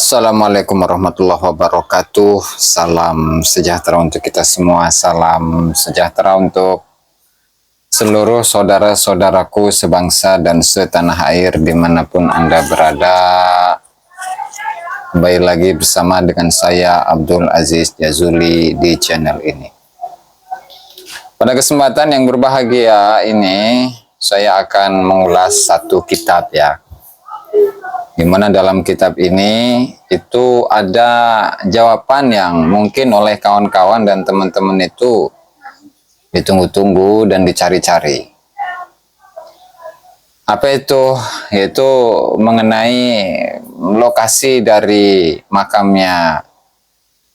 Assalamualaikum warahmatullahi wabarakatuh. Salam sejahtera untuk kita semua. Salam sejahtera untuk seluruh saudara-saudaraku sebangsa dan setanah air dimanapun Anda berada. Kembali lagi bersama dengan saya Abdul Aziz Jazuli di channel ini. Pada kesempatan yang berbahagia ini, saya akan mengulas satu kitab ya. Di mana dalam kitab ini itu ada jawaban yang mungkin oleh kawan-kawan dan teman-teman itu ditunggu-tunggu dan dicari-cari. Apa itu? Yaitu mengenai lokasi dari makamnya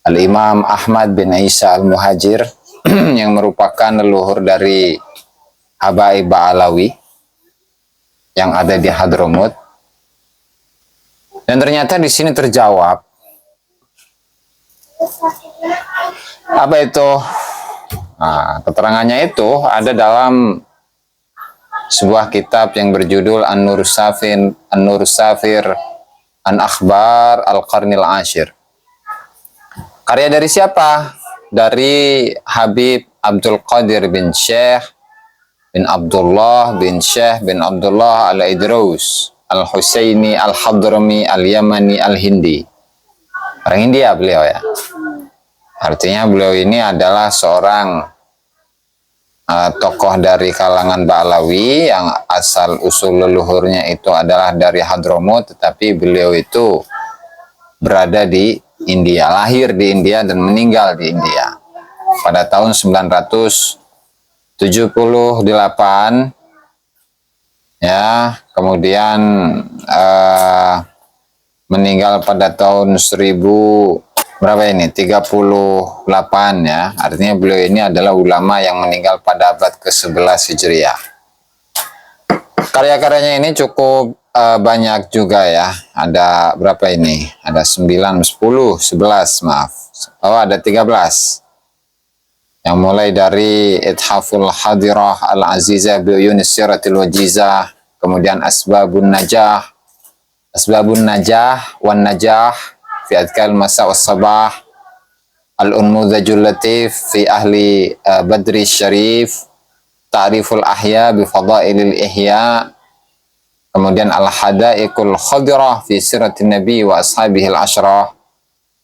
Al-Imam Ahmad bin Isa Al-Muhajir yang merupakan leluhur dari Habaib Ba'alawi yang ada di Hadramut. Dan ternyata di sini terjawab. Apa itu? Nah, keterangannya itu ada dalam sebuah kitab yang berjudul An-Nur Safir An Akhbar Al-Qarnil Ashir. Karya dari siapa? Dari Habib Abdul Qadir bin Syekh bin Abdullah bin Syekh bin Abdullah Al-Idrus Al-Husaini Al-Hadrami Al-Yamani Al-Hindi. Orang India beliau ya. Artinya beliau ini adalah seorang tokoh dari kalangan Ba'alawi yang asal usul leluhurnya itu adalah dari Hadramut, tetapi beliau itu berada di India, lahir di India dan meninggal di India pada tahun 978 ya, kemudian meninggal pada tahun 38 ya. Artinya beliau ini adalah ulama yang meninggal pada abad ke-11 Hijriah. Karya-karyanya ini cukup banyak juga ya. Ada berapa ini? Ada 9, 10, 11 maaf. Oh, ada 13. Yang mulai dari Ithaful Hadirah Al-Azizah Bi'uyunis Siratil Wajizah, kemudian Asbabun Najah wan Najah fi Adkal Masa was Sabah, Al-Unmudhajul Latif fi Ahli Badri Syarif, Ta'riful Ahya bi Fadailil Ihya, kemudian Al-Hadaiqul Khadirah fi Siratin Nabi wa Ashabihil Ashrah,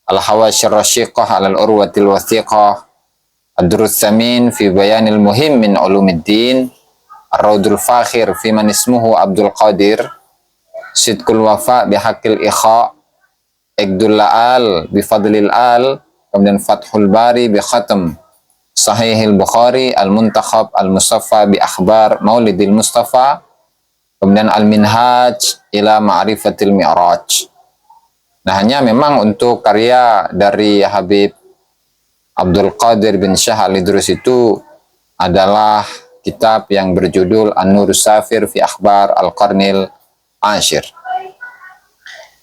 Al-Hawashir Rashiqah Al-Urwatil Wathiqah, Ad-Durrus Tsamin fi Bayanil Muhim min Ulumiddin, Ar-Raudul Fakhir fi man ismuhu Abdul Qadir, Sidqul Wafa bi Haqqil Ikha, Iqdul La'al bi Fadlil Al, kemudian Fathul Bari bi Khatam Sahihil Bukhari, Al-Muntakhab Al-Musaffa bi Akhbar Maulidil Mustafa, kemudian Al-Minhaj ila Ma'rifatil Mi'raj. Nah, hanya memang untuk karya dari Habib Abdul Qadir bin Syekh Al-Idrus itu adalah kitab yang berjudul An-Nur Safir fi Akhbar Al-Qarnil Ashir.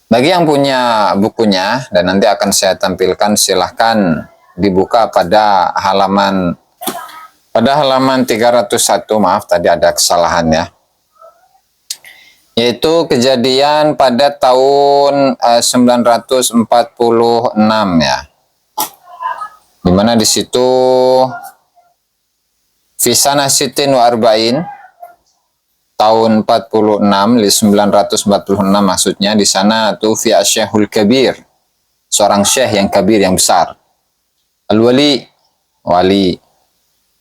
Bagi yang punya bukunya dan nanti akan saya tampilkan, silahkan dibuka pada halaman 301, maaf tadi ada kesalahan ya. Yaitu kejadian pada tahun 946 ya. Di mana di situ Fisana Sitin wa Arba'in tahun 46, 946 maksudnya, di sana tuh fi Syekhul Kabir, seorang syekh yang kabir, yang besar. Al-Wali, wali.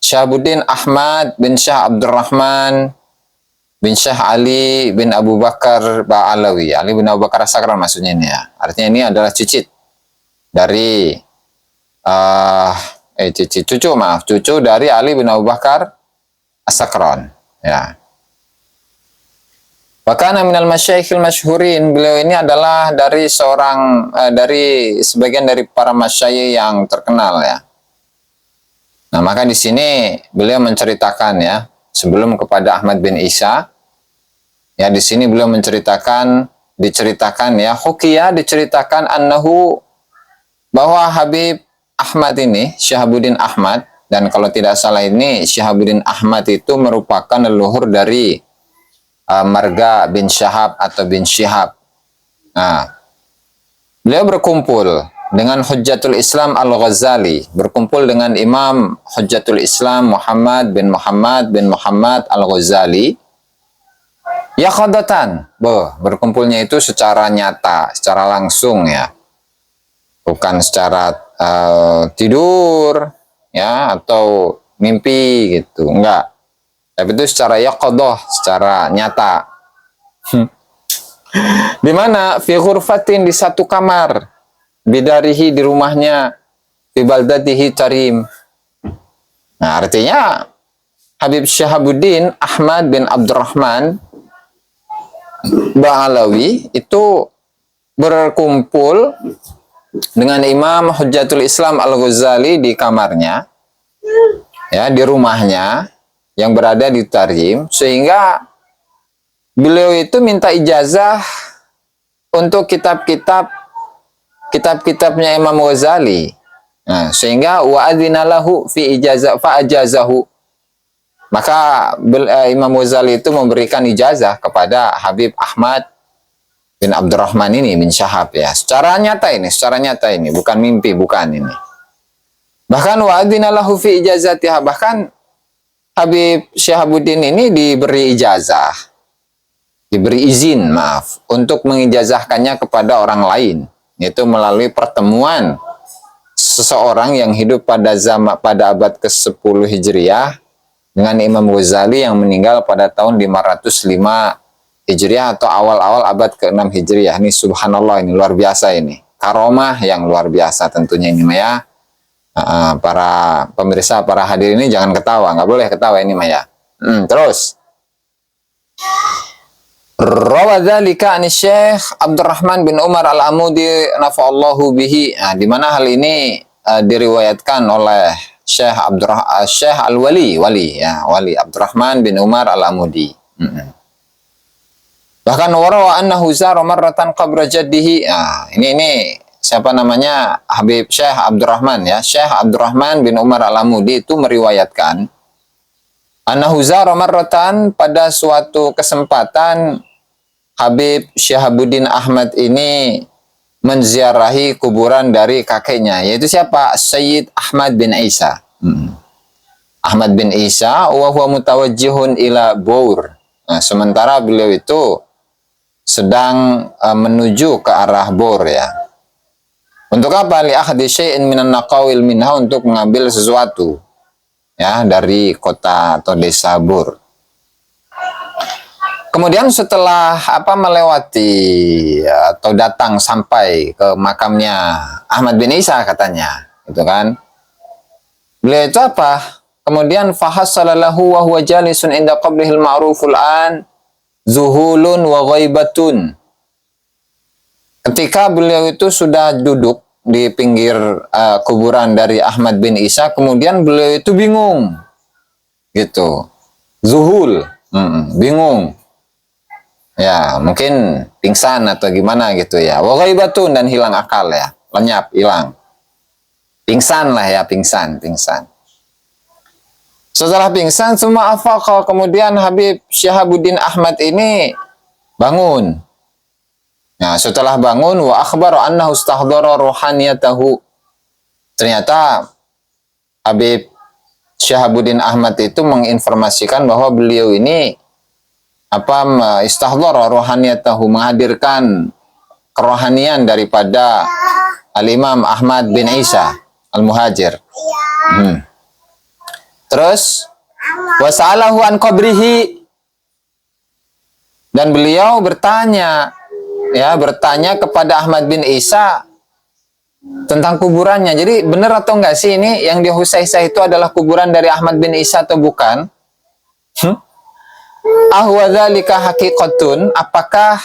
Syahabuddin Ahmad bin Syekh Abdurrahman bin Syekh Ali bin Abu Bakar Ba'alawi. Ali bin Abu Bakar As-Sakran maksudnya ini ya. Artinya ini adalah cicit dari cucu dari Ali bin Abu Bakar As-Sakran ya. Bahkan minal masyaikhil masyhurin, beliau ini adalah dari sebagian dari para masyayikh yang terkenal ya. Nah, maka di sini beliau menceritakan ya, sebelum kepada Ahmad bin Isa ya, di sini beliau diceritakan ya, hukiya, diceritakan annahu, bahwa Habib Ahmad ini, Syahabuddin Ahmad, dan kalau tidak salah ini Syahabuddin Ahmad itu merupakan leluhur dari marga bin Syahab atau bin Syihab. Nah, Beliau berkumpul dengan Hujjatul Islam Al-Ghazali, berkumpul dengan Imam Hujjatul Islam Muhammad bin Muhammad Al-Ghazali, yaqadatan, berkumpulnya itu secara nyata, secara langsung ya, bukan secara tidur ya atau mimpi gitu, enggak. Tapi itu secara yaqadah, secara nyata. Di mana? Fi ghurfatin, di satu kamar, bidarihi, di rumahnya, fi baldatihi Tarim. Nah, artinya Habib Syihabuddin Ahmad bin Abdurrahman Ba'alawi itu berkumpul dengan Imam Hujjatul Islam Al-Ghazali di kamarnya, ya, di rumahnya yang berada di Tarim, sehingga beliau itu minta ijazah untuk kitab-kitabnya Imam Ghazali. Nah, sehingga wa'adzina lahu fi ijazah fa'ajazahu. Maka Imam Ghazali itu memberikan ijazah kepada Habib Ahmad bin Abdurrahman ini bin Syahab ya. Secara nyata ini, bukan mimpi, bukan ini. Bahkan wa'adzina lahu fi ijazatiha, bahkan Habib Syihabuddin ini diberi ijazah, diberi izin, untuk mengijazahkannya kepada orang lain, yaitu melalui pertemuan seseorang yang hidup pada abad ke-10 Hijriah dengan Imam Ghazali yang meninggal pada tahun 505 Hijriah atau awal-awal abad ke-6 Hijriah. Ini subhanallah, ini luar biasa ini. Karomah yang luar biasa tentunya ini Maya. Para pemirsa, para hadir ini jangan ketawa, nggak boleh ketawa ini Maya. Terus. Rawadzalika an Syekh Abdurrahman bin Umar Al-Amudi nafa'allahu bihi. Nah, di mana hal ini diriwayatkan oleh Syekh Al-Wali, Wali Abdurrahman bin Umar Al-Amudi. Bahkan warawa annahu zara marratan qabra jaddihi. Nah, ini siapa namanya? Habib Syekh Abdurrahman ya. Syekh Abdurrahman bin Umar Al-Amudi itu meriwayatkan annahu zara marratan, pada suatu kesempatan Habib Syihabuddin Ahmad ini menziarahi kuburan dari kakeknya, yaitu siapa? Sayyid Ahmad bin Isa. Ahmad bin Isa wa huwa mutawajjihun ila Bour. Nah, sementara beliau itu sedang menuju ke arah Bour ya. Untuk apa? Li akhdi syai'in minan naqawil minha, untuk mengambil sesuatu ya dari kota atau desa Bour. Kemudian setelah melewati atau datang sampai ke makamnya Ahmad bin Isa katanya, gitu kan. Beliau itu apa? Kemudian fahassalalahu wa huwa jalisun inda qabrihil ma'ruful an zuhulun wa ghaibatun. Ketika beliau itu sudah duduk di pinggir kuburan dari Ahmad bin Isa, kemudian beliau itu bingung. Gitu. Zuhul, bingung. Ya, mungkin pingsan atau gimana gitu ya. Wa ghaibatun, dan hilang akal ya. Lenyap, hilang. Pingsan lah ya, pingsan. Setelah pingsan, semua afaqa, kemudian Habib Syihabuddin Ahmad ini bangun. Nah, setelah bangun, wa akhbara annahu istahdara ruhaniyatahu. Ternyata Habib Syihabuddin Ahmad itu menginformasikan bahwa beliau ini istahdara ruhaniyatahu, menghadirkan kerohanian daripada Al-Imam Ahmad bin Isa Al-Muhajir. Terus wasa'alahu an qabrihi, dan beliau bertanya kepada Ahmad bin Isa tentang kuburannya. Jadi benar atau enggak sih ini yang di Husaisah itu adalah kuburan dari Ahmad bin Isa atau bukan? Ahwadzalika haqiqatun, apakah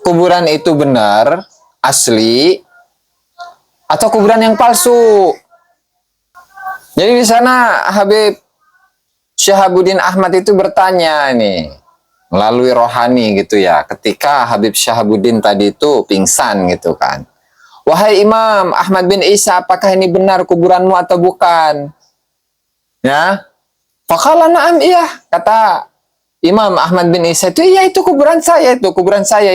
kuburan itu benar, asli, atau kuburan yang palsu? Jadi di sana Habib Syihabuddin Ahmad itu bertanya nih melalui rohani gitu ya, ketika Habib Syihabuddin tadi itu pingsan gitu kan. Wahai Imam Ahmad bin Isa, apakah ini benar kuburanmu atau bukan? Ya. Faqala na'am, iya, kata Imam Ahmad bin Isa itu, iya itu kuburan saya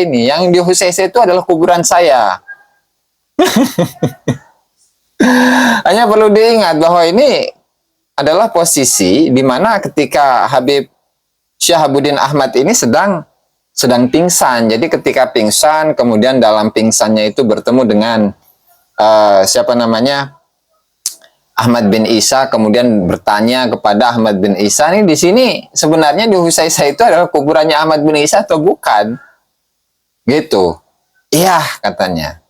ini. Yang di Husaisah itu adalah kuburan saya. Hanya perlu diingat bahwa ini adalah posisi di mana ketika Habib Syihabuddin Ahmad ini sedang pingsan. Jadi ketika pingsan, kemudian dalam pingsannya itu bertemu dengan siapa namanya? Ahmad bin Isa, kemudian bertanya kepada Ahmad bin Isa, ini di sini sebenarnya di Husaisah itu adalah kuburannya Ahmad bin Isa atau bukan? Gitu. Iya, katanya.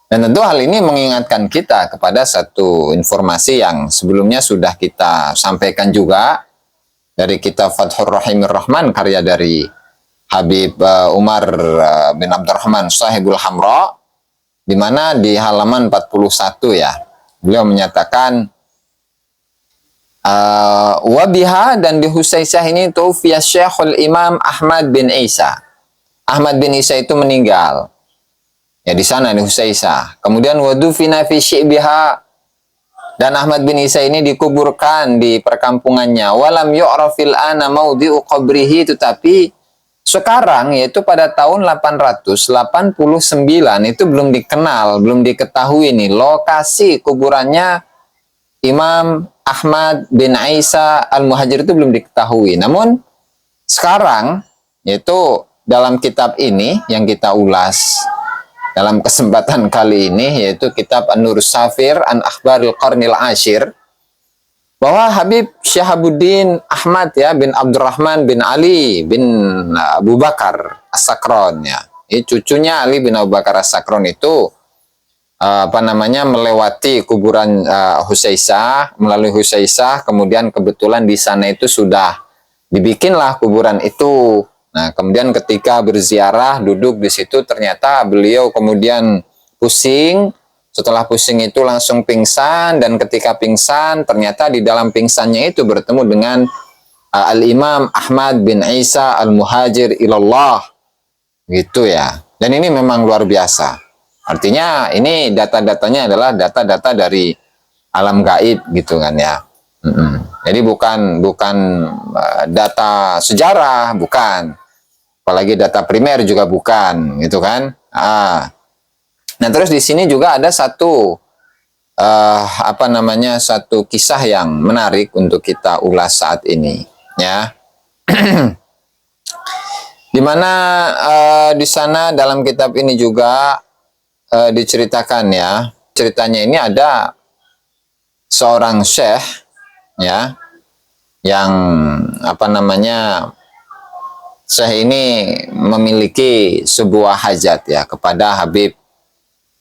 Dan tentu hal ini mengingatkan kita kepada satu informasi yang sebelumnya sudah kita sampaikan juga dari kitab Fathur Rahimur Rahman, karya dari Habib Umar bin Abdurrahman Sahibul Hamra, di mana di halaman 41 ya, beliau menyatakan wabiha, dan di Husaisah ini tufiya Syekhul Imam Ahmad bin Isa. Ahmad bin Isa itu meninggal. Ya di sana di Husaisah. Kemudian wadufina fi syi'biha, dan Ahmad bin Isa ini dikuburkan di perkampungannya. Walam yu'rafil ana maudhi'u qabrihi, tetapi sekarang yaitu pada tahun 889 itu belum dikenal, belum diketahui nih lokasi kuburannya Imam Ahmad bin Isa Al-Muhajir, itu belum diketahui. Namun sekarang yaitu dalam kitab ini yang kita ulas dalam kesempatan kali ini, yaitu kitab An-Nur Safir an Akhbaril Qarnil Ashir, bahwa Habib Syihabuddin Ahmad ya bin Abdurrahman bin Ali bin Abu Bakar As-Sakron ya. Ini cucunya Ali bin Abu Bakar As-Sakron itu melewati kuburan Husaisah, melalui Husaisah, kemudian kebetulan di sana itu sudah dibikinlah kuburan itu. Nah, kemudian ketika berziarah duduk di situ, ternyata beliau kemudian pusing. Setelah pusing itu langsung pingsan, dan ketika pingsan ternyata di dalam pingsannya itu bertemu dengan Al-Imam Ahmad bin Isa Al-Muhajir ilallah. Gitu ya. Dan ini memang luar biasa. Artinya ini data-datanya adalah data-data dari alam gaib gitu kan ya. Jadi bukan data sejarah, bukan. Apalagi data primer juga bukan, gitu kan. Nah terus di sini juga ada satu satu kisah yang menarik untuk kita ulas saat ini, ya. Dimana di sana dalam kitab ini juga diceritakan ya, ceritanya ini ada seorang syekh ya, yang syekh ini memiliki sebuah hajat ya kepada Habib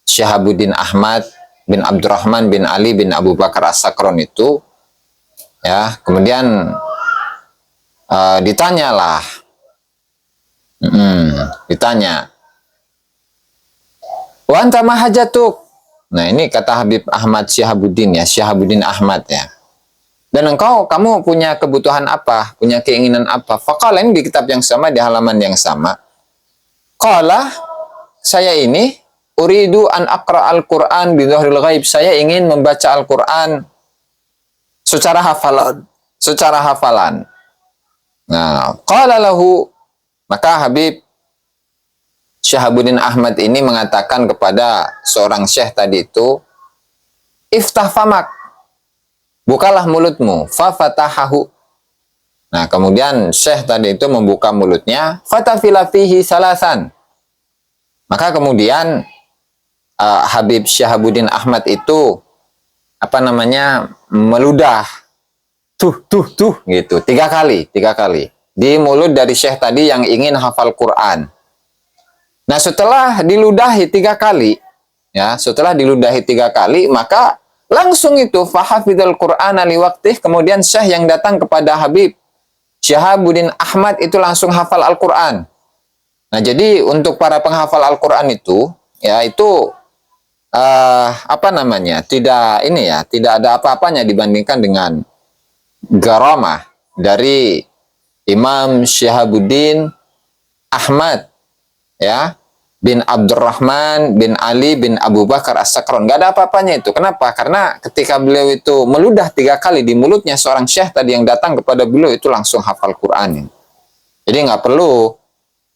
Syihabuddin Ahmad bin Abdurrahman bin Ali bin Abu Bakar As-Sakron itu ya. Kemudian ditanyalah, ditanya, wa anta ma hajatuk. Nah ini kata Habib Ahmad Syihabuddin ya, Syihabuddin Ahmad ya. Dan kamu punya kebutuhan apa? Punya keinginan apa? Faqala, ini di kitab yang sama, di halaman yang sama. Qala, saya ini uridu an aqra al-Quran bi dhahril ghaib. Saya ingin membaca Al-Quran secara hafalan. Nah, qala lahu, maka Habib Syihabuddin Ahmad ini mengatakan kepada seorang syekh tadi itu, iftah famak, bukalah mulutmu. Fa fatahahu. Nah, kemudian syekh tadi itu membuka mulutnya, fatafila fihi salasan. Maka kemudian Habib Syihabuddin Ahmad itu meludah tuh gitu 3 kali di mulut dari syekh tadi yang ingin hafal Quran. Nah, setelah diludahi 3 kali ya, maka langsung itu fahafidul Qur'ana liwaqtih, kemudian syekh yang datang kepada Habib Syihabuddin Ahmad itu langsung hafal Al-Quran. Nah, jadi untuk para penghafal Al-Quran itu ya, itu tidak ada apa-apanya dibandingkan dengan garamah dari Imam Syihabuddin Ahmad ya bin Abdurrahman bin Ali bin Abu Bakar As-Sakron. Gak ada apa-apanya itu. Kenapa? Karena ketika beliau itu meludah 3 kali di mulutnya seorang syekh tadi yang datang kepada beliau, itu langsung hafal Quran. Jadi nggak perlu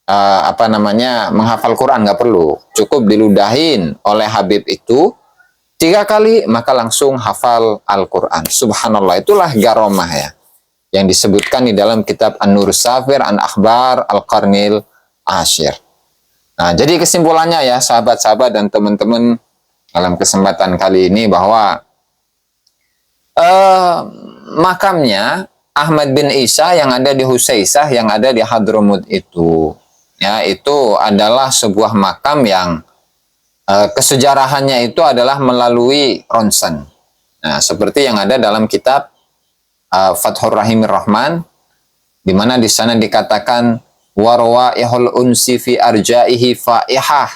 menghafal Quran, nggak perlu. Cukup diludahin oleh Habib itu 3 kali, maka langsung hafal Al-Quran. Subhanallah, itulah garomah ya, yang disebutkan di dalam kitab An-Nur Safir An Akhbar Al-Qarnil Ashir. Nah, jadi kesimpulannya ya sahabat-sahabat dan teman-teman dalam kesempatan kali ini bahwa makamnya Ahmad bin Isa yang ada di Husaisah, yang ada di Hadramut itu, ya, itu adalah sebuah makam yang kesejarahannya itu adalah melalui ronsen. Nah, seperti yang ada dalam kitab Fathur Rahimir Rahman, di mana di sana dikatakan warwaihul unsi fi arjaihi faihah,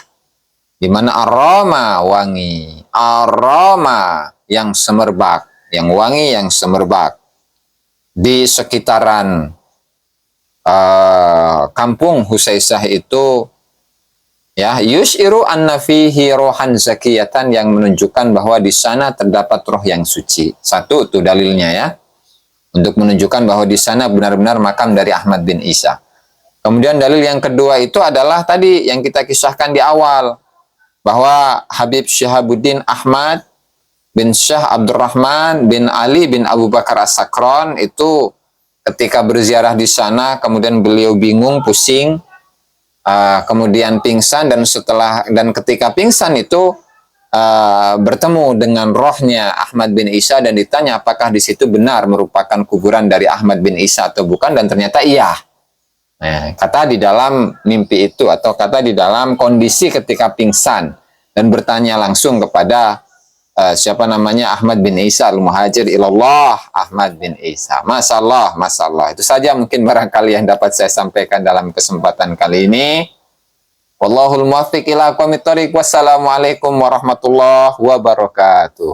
di mana aroma wangi, aroma yang semerbak, yang wangi yang semerbak di sekitaran kampung Husaisah itu, ya, yus'iru anna fihi rohan zakiyatan, yang menunjukkan bahwa di sana terdapat roh yang suci. Satu itu dalilnya ya, untuk menunjukkan bahwa di sana benar-benar makam dari Ahmad bin Isa. Kemudian dalil yang kedua itu adalah tadi yang kita kisahkan di awal, bahwa Habib Syihabuddin Ahmad bin Syah Abdurrahman bin Ali bin Abu Bakar As-Sakron itu ketika berziarah di sana, kemudian beliau bingung, pusing, kemudian pingsan, dan ketika pingsan itu bertemu dengan rohnya Ahmad bin Isa dan ditanya apakah di situ benar merupakan kuburan dari Ahmad bin Isa atau bukan, dan ternyata iya. Nah, kata di dalam mimpi itu, atau kata di dalam kondisi ketika pingsan dan bertanya langsung kepada Ahmad bin Isa al-Muhajir ilallah, Ahmad bin Isa. Masyaallah, masyaallah. Itu saja mungkin barangkali yang dapat saya sampaikan dalam kesempatan kali ini. Wallahul muwaffiq ila aqwamit thoriq. Wassalamualaikum warahmatullahi wabarakatuh.